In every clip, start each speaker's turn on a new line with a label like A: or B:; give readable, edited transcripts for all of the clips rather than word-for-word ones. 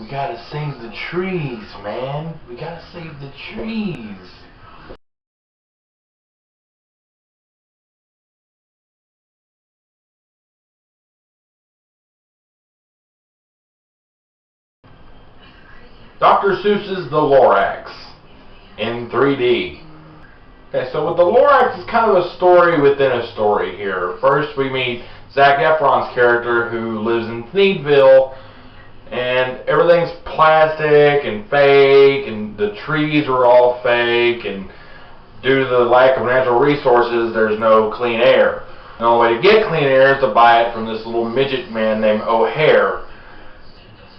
A: We gotta save the trees, man. We gotta save the trees. Dr. Seuss's The Lorax in 3D. Okay, so with The Lorax, it's kind of a story within a story here. First, we meet Zac Efron's character who lives in Thneedville, and everything's plastic and fake, and the trees are all fake, and due to the lack of natural resources, there's no clean air. The only way to get clean air is to buy it from this little midget man named O'Hare.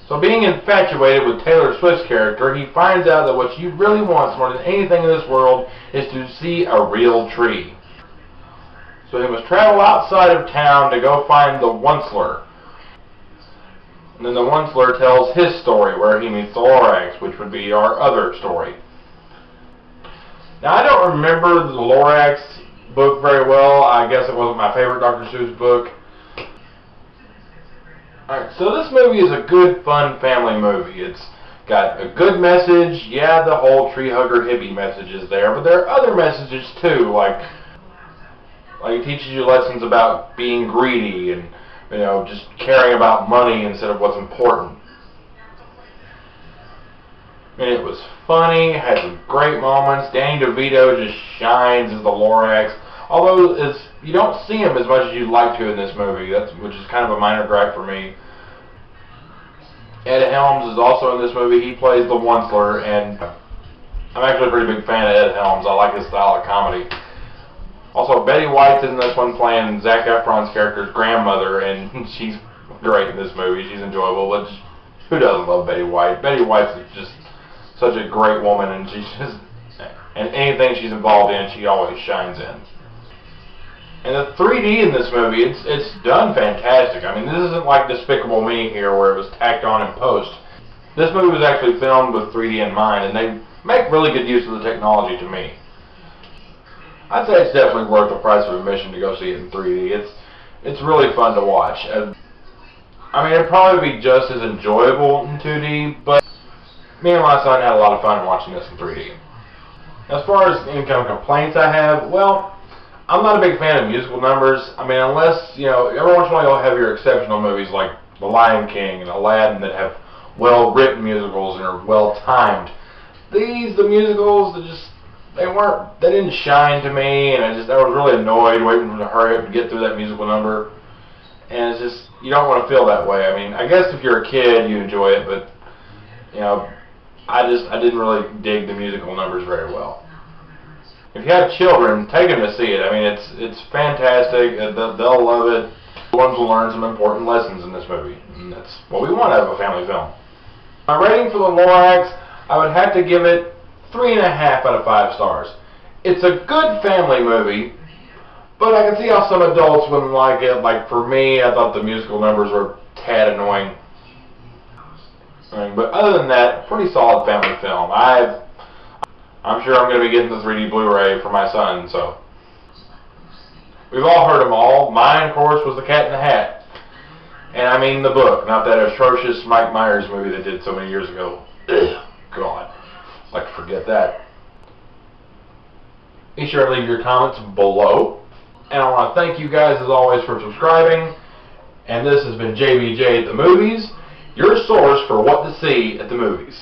A: So being infatuated with Taylor Swift's character, he finds out that what she really wants more than anything in this world is to see a real tree. So he must travel outside of town to go find the Onceler. And then the Onceler tells his story where he meets the Lorax, which would be our other story. Now I don't remember the Lorax book very well. I guess it wasn't my favorite Dr. Seuss book. Alright, so this movie is a good, fun family movie. It's got a good message. Yeah, the whole tree hugger hippie message is there, but there are other messages too, like it teaches you lessons about being greedy and, you know, just caring about money instead of what's important. And it was funny, had some great moments. Danny DeVito just shines as the Lorax. Although you don't see him as much as you'd like to in this movie, which is kind of a minor gripe for me. Ed Helms is also in this movie. He plays the Onceler, and I'm actually a pretty big fan of Ed Helms. I like his style of comedy. Also, Betty White's in this one playing Zac Efron's character's grandmother, and she's great in this movie. She's enjoyable. But who doesn't love Betty White? Betty White's just such a great woman, and and anything she's involved in, she always shines in. And the 3D in this movie, it's done fantastic. I mean, this isn't like Despicable Me here where it was tacked on in post. This movie was actually filmed with 3D in mind, and they make really good use of the technology to me. I'd say it's definitely worth the price of admission to go see it in 3D. It's really fun to watch. I mean, it'd probably be just as enjoyable in 2D, but me and my son had a lot of fun watching this in 3D. As far as any kind of complaints I have, well, I'm not a big fan of musical numbers. I mean, unless, you know, every once in a while you'll have your exceptional movies like The Lion King and Aladdin that have well-written musicals and are well-timed. The musicals, they didn't shine to me, and I was really annoyed waiting for them to hurry up and get through that musical number. And it's just, you don't want to feel that way. I mean, I guess if you're a kid, you enjoy it, but, you know, I didn't really dig the musical numbers very well. If you have children, take them to see it. I mean, it's fantastic. They'll love it. The ones will learn some important lessons in this movie, and that's what we want out of a family film. My rating for The Lorax, I would have to give it 3.5 out of 5 stars. It's a good family movie, but I can see how some adults wouldn't like it. Like for me, I thought the musical numbers were a tad annoying. But other than that, pretty solid family film. I'm sure I'm going to be getting the 3D Blu-ray for my son, so. We've all heard them all. Mine, of course, was The Cat in the Hat. And I mean the book, not that atrocious Mike Myers movie they did so many years ago. Ugh, God. I'd like to forget that. Be sure to leave your comments below. And I want to thank you guys, as always, for subscribing. And this has been JBJ at the Movies, your source for what to see at the movies.